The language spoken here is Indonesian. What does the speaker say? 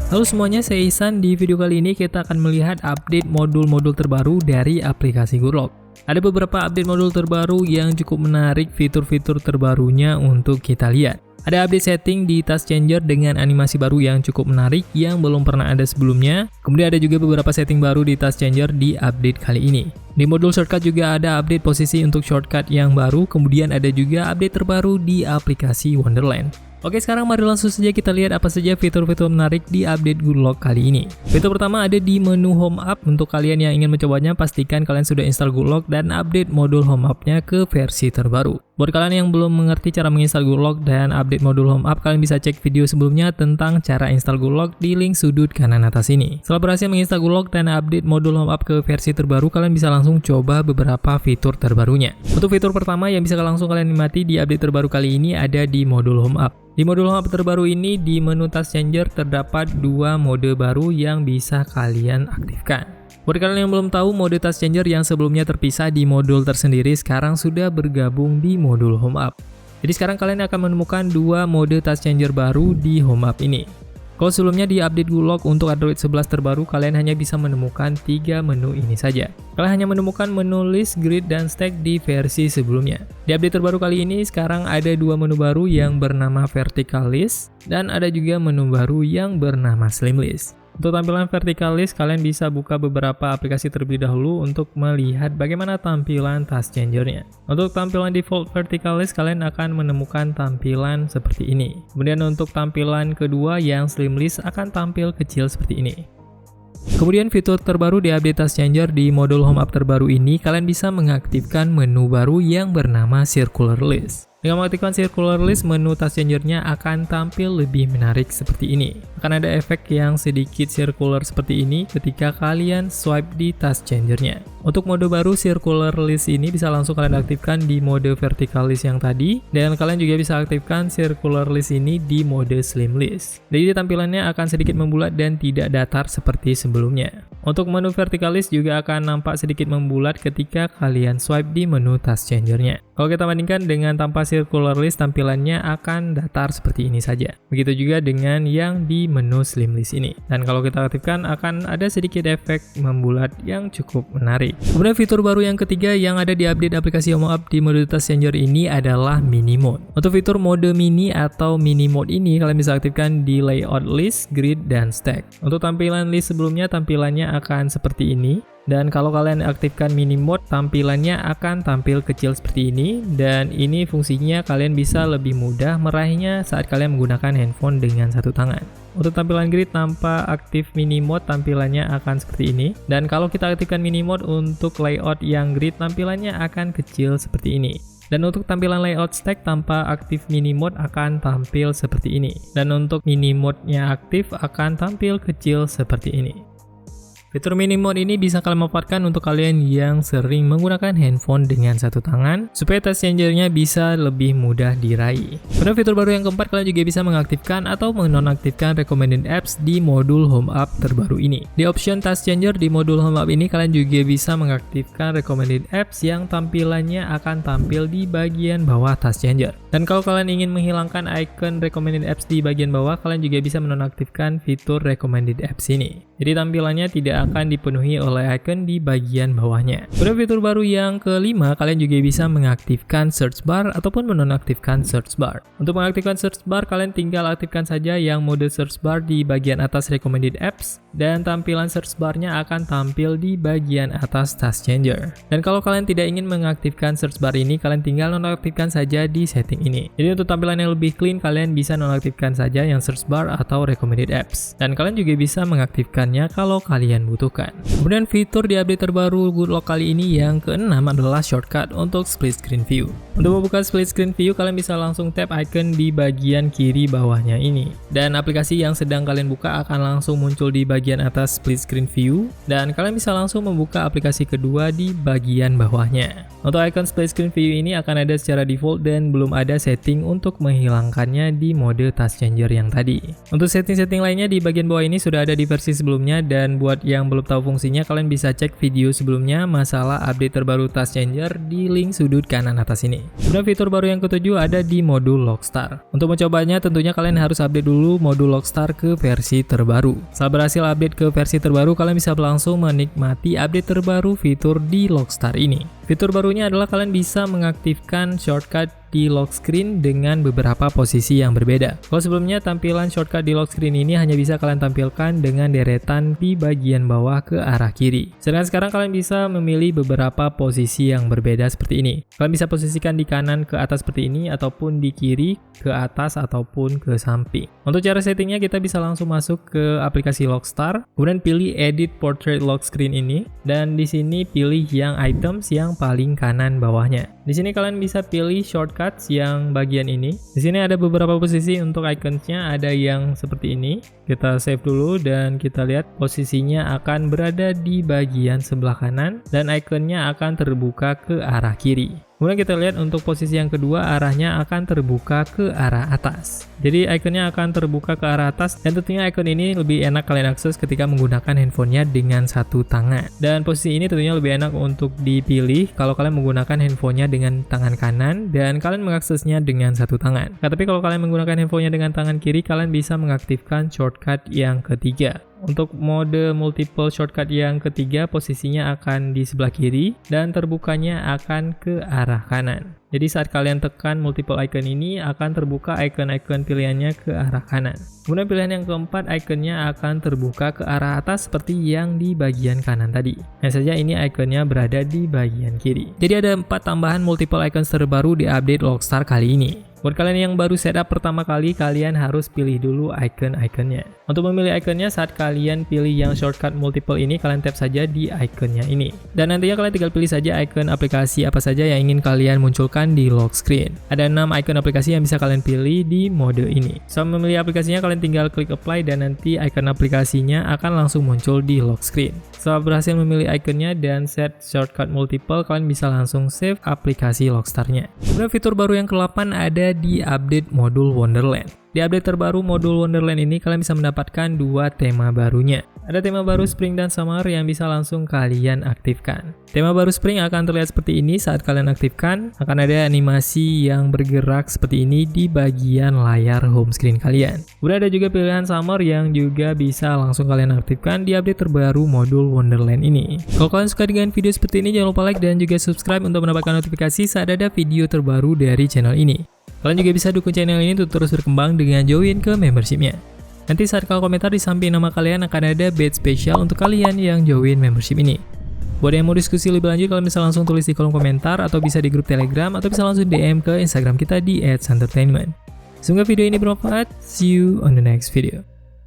Halo semuanya, saya Ihsan. Di video kali ini kita akan melihat update modul-modul terbaru dari aplikasi Good Lock. Ada beberapa update modul terbaru yang cukup menarik, fitur-fitur terbarunya untuk kita lihat. Ada update setting di Task Changer dengan animasi baru yang cukup menarik yang belum pernah ada sebelumnya. Kemudian ada juga beberapa setting baru di Task Changer di update kali ini. Di modul shortcut juga ada update posisi untuk shortcut yang baru, kemudian ada juga update terbaru di aplikasi Wonderland. Oke, sekarang mari langsung saja kita lihat apa saja fitur-fitur menarik di update Good Lock kali ini. Fitur pertama ada di menu Home App. Untuk kalian yang ingin mencobanya, pastikan kalian sudah install Good Lock dan update modul Home App-nya ke versi terbaru. Buat kalian yang belum mengerti cara menginstal Good Lock dan update modul Home App, kalian bisa cek video sebelumnya tentang cara install Good Lock di link sudut kanan atas ini. Setelah berhasil menginstal Good Lock dan update modul Home App ke versi terbaru, kalian bisa langsung coba beberapa fitur terbarunya. Untuk fitur pertama yang bisa langsung kalian nikmati di update terbaru kali ini ada di modul Home App. Di modul Home App terbaru ini, di menu Task Changer terdapat dua mode baru yang bisa kalian aktifkan. Buat kalian yang belum tahu, mode Task Changer yang sebelumnya terpisah di modul tersendiri sekarang sudah bergabung di modul Home App. Jadi sekarang kalian akan menemukan dua mode Task Changer baru di Home App ini. Kalau sebelumnya di update Good Lock untuk Android 11 terbaru, kalian hanya bisa menemukan 3 menu ini saja. Kalian hanya menemukan menu list, grid, dan stack di versi sebelumnya. Di update terbaru kali ini, sekarang ada dua menu baru yang bernama vertical list, dan ada juga menu baru yang bernama slim list. Untuk tampilan vertical list, kalian bisa buka beberapa aplikasi terlebih dahulu untuk melihat bagaimana tampilan Task Changer-nya. Untuk tampilan default vertical list, kalian akan menemukan tampilan seperti ini. Kemudian untuk tampilan kedua yang slim list akan tampil kecil seperti ini. Kemudian fitur terbaru di update Task Changer di modul Home App terbaru ini, kalian bisa mengaktifkan menu baru yang bernama circular list. Dengan mengaktifkan circular list, menu Task Changer-nya akan tampil lebih menarik seperti ini. Akan ada efek yang sedikit circular seperti ini ketika kalian swipe di Task Changer-nya. Untuk mode baru circular list ini bisa langsung kalian aktifkan di mode vertical list yang tadi, dan kalian juga bisa aktifkan circular list ini di mode slim list. Jadi tampilannya akan sedikit membulat dan tidak datar seperti sebelumnya. Untuk menu vertical list juga akan nampak sedikit membulat ketika kalian swipe di menu Task Changer-nya. Kalau kita bandingkan dengan tanpa circular list, tampilannya akan datar seperti ini saja. Begitu juga dengan yang di menu slim list ini. Dan kalau kita aktifkan akan ada sedikit efek membulat yang cukup menarik. Kemudian fitur baru yang ketiga yang ada di update aplikasi Home App di mode Task Changer ini adalah mini mode. Untuk fitur mode mini atau mini mode ini, kalian bisa aktifkan di layout list, grid, dan stack. Untuk tampilan list sebelumnya, tampilannya akan seperti ini. Dan kalau kalian aktifkan mini mode, tampilannya akan tampil kecil seperti ini. Dan ini fungsinya kalian bisa lebih mudah meraihnya saat kalian menggunakan handphone dengan satu tangan. Untuk tampilan grid tanpa aktif mini mode, tampilannya akan seperti ini. Dan kalau kita aktifkan mini mode untuk layout yang grid, tampilannya akan kecil seperti ini. Dan untuk tampilan layout stack tanpa aktif mini mode akan tampil seperti ini. Dan untuk mini mode-nya aktif akan tampil kecil seperti ini. Fitur mini mode ini bisa kalian manfaatkan untuk kalian yang sering menggunakan handphone dengan satu tangan, supaya Task Changer-nya bisa lebih mudah diraih. Pada fitur baru yang keempat, kalian juga bisa mengaktifkan atau menonaktifkan recommended apps di modul Home App terbaru ini. Di option Task Changer di modul Home App ini, kalian juga bisa mengaktifkan recommended apps yang tampilannya akan tampil di bagian bawah Task Changer. Dan kalau kalian ingin menghilangkan icon recommended apps di bagian bawah, kalian juga bisa menonaktifkan fitur recommended apps ini. Jadi tampilannya tidak akan dipenuhi oleh icon di bagian bawahnya. Pada fitur baru yang kelima, kalian juga bisa mengaktifkan search bar ataupun menonaktifkan search bar. Untuk mengaktifkan search bar, kalian tinggal aktifkan saja yang mode search bar di bagian atas recommended apps, dan tampilan search bar-nya akan tampil di bagian atas Task Changer. Dan kalau kalian tidak ingin mengaktifkan search bar ini, kalian tinggal nonaktifkan saja di setting ini. Jadi untuk tampilan yang lebih clean, kalian bisa nonaktifkan saja yang search bar atau recommended apps. Dan kalian juga bisa mengaktifkannya kalau kalian butuhkan. Kemudian fitur di update terbaru Good Lock kali ini yang keenam adalah shortcut untuk split screen view. Untuk membuka split screen view, kalian bisa langsung tap icon di bagian kiri bawahnya ini. Dan aplikasi yang sedang kalian buka akan langsung muncul di bagian atas split screen view, dan kalian bisa langsung membuka aplikasi kedua di bagian bawahnya. Untuk icon split screen view ini akan ada secara default dan belum ada setting untuk menghilangkannya di mode Task Changer yang tadi. Untuk setting-setting lainnya di bagian bawah ini sudah ada di versi sebelumnya, dan buat yang belum tahu fungsinya, kalian bisa cek video sebelumnya masalah update terbaru Task Changer di link sudut kanan atas ini. Kemudian fitur baru yang ketujuh ada di modul Logstar. Untuk mencobanya tentunya kalian harus update dulu modul Logstar ke versi terbaru. Setelah berhasil update ke versi terbaru, kalian bisa langsung menikmati update terbaru fitur di Logstar ini. Fitur barunya adalah kalian bisa mengaktifkan shortcut di lock screen dengan beberapa posisi yang berbeda. Kalau sebelumnya tampilan shortcut di lock screen ini hanya bisa kalian tampilkan dengan deretan di bagian bawah ke arah kiri. Sedangkan sekarang kalian bisa memilih beberapa posisi yang berbeda seperti ini. Kalian bisa posisikan di kanan ke atas seperti ini, ataupun di kiri ke atas, ataupun ke samping. Untuk cara settingnya kita bisa langsung masuk ke aplikasi Logstar, kemudian pilih Edit Portrait Lock Screen ini, dan di sini pilih yang items yang paling kanan bawahnya. Di sini kalian bisa pilih shortcuts yang bagian ini. Di sini ada beberapa posisi untuk iconsnya, ada yang seperti ini. Kita save dulu dan kita lihat posisinya akan berada di bagian sebelah kanan dan ikonnya akan terbuka ke arah kiri. Kemudian kita lihat untuk posisi yang kedua, arahnya akan terbuka ke arah atas. Jadi ikonnya akan terbuka ke arah atas, dan tentunya icon ini lebih enak kalian akses ketika menggunakan handphonenya dengan satu tangan. Dan posisi ini tentunya lebih enak untuk dipilih kalau kalian menggunakan handphonenya dengan tangan kanan dan kalian mengaksesnya dengan satu tangan. Nah, tapi kalau kalian menggunakan handphonenya dengan tangan kiri, kalian bisa mengaktifkan shortcut yang ketiga. Untuk mode multiple shortcut yang ketiga, posisinya akan di sebelah kiri dan terbukanya akan ke arah kanan. Jadi saat kalian tekan multiple icon ini, akan terbuka icon-icon pilihannya ke arah kanan. Kemudian pilihan yang keempat, ikonnya akan terbuka ke arah atas seperti yang di bagian kanan tadi. Hanya saja ini ikonnya berada di bagian kiri. Jadi ada 4 tambahan multiple icons terbaru di update Logstar kali ini. Buat kalian yang baru setup pertama kali, kalian harus pilih dulu icon-iconnya. Untuk memilih iconnya, saat kalian pilih yang shortcut multiple ini, kalian tap saja di iconnya ini. Dan nantinya kalian tinggal pilih saja icon aplikasi apa saja yang ingin kalian munculkan di lock screen. Ada 6 icon aplikasi yang bisa kalian pilih di mode ini. Setelah memilih aplikasinya, kalian tinggal klik apply dan nanti icon aplikasinya akan langsung muncul di lock screen. Setelah berhasil memilih iconnya dan set shortcut multiple, kalian bisa langsung save aplikasi Logstar-nya. Kemudian fitur baru yang ke-8 ada di update modul Wonderland. Di update terbaru modul Wonderland ini, kalian bisa mendapatkan 2 tema barunya. Ada tema baru Spring dan Summer yang bisa langsung kalian aktifkan. Tema baru Spring akan terlihat seperti ini saat kalian aktifkan. Akan ada animasi yang bergerak seperti ini di bagian layar home screen kalian. Udah ada juga pilihan Summer yang juga bisa langsung kalian aktifkan di update terbaru modul Wonderland ini. Kalau kalian suka dengan video seperti ini, jangan lupa like dan juga subscribe untuk mendapatkan notifikasi saat ada video terbaru dari channel ini. Kalian juga bisa dukung channel ini untuk terus berkembang dengan join ke membershipnya. Nanti saat kalian komentar di samping nama kalian akan ada badge spesial untuk kalian yang join membership ini. Buat yang mau diskusi lebih lanjut, kalian bisa langsung tulis di kolom komentar atau bisa di grup Telegram atau bisa langsung DM ke Instagram kita di @santertainment. Semoga video ini bermanfaat. See you on the next video.